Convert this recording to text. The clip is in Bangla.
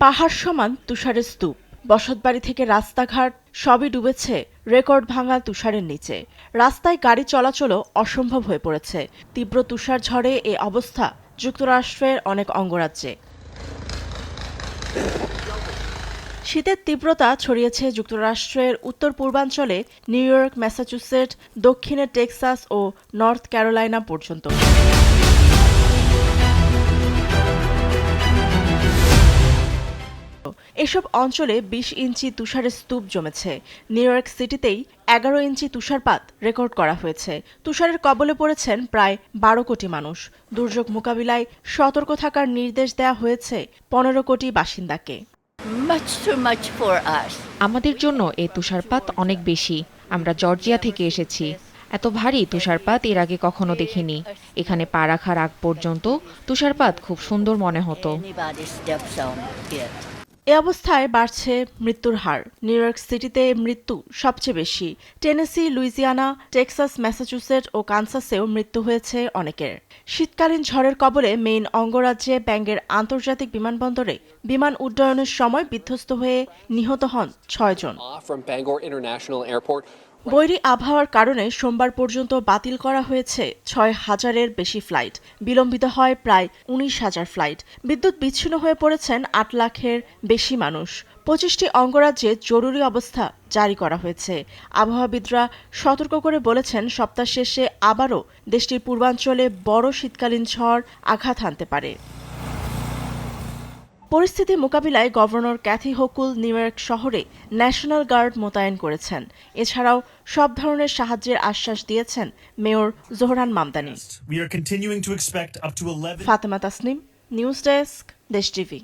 পাহাড় সমান তুষারের স্তূপ, বসতবাড়ি থেকে রাস্তাঘাট সবই ডুবেছে রেকর্ড ভাঙা তুষারের নিচে। রাস্তায় গাড়ি চলাচলও অসম্ভব হয়ে পড়েছে। তীব্র তুষার ঝড়ে এ অবস্থা যুক্তরাষ্ট্রের অনেক অঙ্গরাজ্যে। শীতের তীব্রতা ছড়িয়েছে যুক্তরাষ্ট্রের উত্তর পূর্বাঞ্চলে নিউ ইয়র্ক, ম্যাসাচুসেট, দক্ষিণে টেক্সাস ও নর্থ ক্যারোলাইনা পর্যন্ত। এসব অঞ্চলে ২০ ইঞ্চি তুষারের স্তূপ জমেছে। নিউ ইয়র্ক সিটিতেই ১১ ইঞ্চি তুষারপাত রেকর্ড করা হয়েছে। তুষারের কবলে পড়েছেন প্রায় ১২ কোটি মানুষ। দুর্যোগ মোকাবিলায় সতর্ক থাকার নির্দেশ দেওয়া হয়েছে ১৫ কোটি বাসিন্দাকে। আমাদের জন্য এই তুষারপাত অনেক বেশি। আমরা জর্জিয়া থেকে এসেছি। এত ভারী তুষারপাত এর আগে কখনো দেখিনি। এখানে পা রাখার আগ পর্যন্ত তুষারপাত খুব সুন্দর মনে হতো। এ অবস্থায় বাড়ছে মৃত্যুর হার। নিউ ইয়র্ক সিটিতে মৃত্যু সবচেয়ে বেশি। টেনেসি, লুইজিয়ানা, টেক্সাস, ম্যাসাচুসেট ও কানসাসেও মৃত্যু হয়েছে অনেকের। শীতকালীন ঝড়ের কবলে মেইন অঙ্গরাজ্যে ব্যাঙ্গের আন্তর্জাতিক বিমানবন্দরে বিমান উড্ডয়নের সময় বিধ্বস্ত হয়ে নিহত হন ৬ জন। বৈরী আবহাওয়ার কারণে সোমবার পর্যন্ত বাতিল করা হয়েছে ৬,০০০-এর বেশি ফ্লাইট। বিলম্বিত হয় প্রায় ১৯,০০০ ফ্লাইট। বিদ্যুৎ বিচ্ছিন্ন হয়ে পড়েছেন ৮ লাখের বেশি মানুষ। ২৫টি অঙ্গরাজ্যে জরুরি অবস্থা জারি করা হয়েছে। আবহাওয়াবিদরা সতর্ক করে বলেছেন, সপ্তাহ শেষে আবারও দেশটির পূর্বাঞ্চলে বড় শীতকালীন ঝড় আঘাত হানতে পারে। পরিস্থিতি মোকাবিলায় governor Kathy Hochul New York শহরে ন্যাশনাল গার্ড মোতায়েন করেছেন। এছাড়াও সব ধরনের সাহায্যের আশ্বাস দিয়েছেন mayor Zohran Mamdani. Fatema Tasnim, news desk, Desh TV.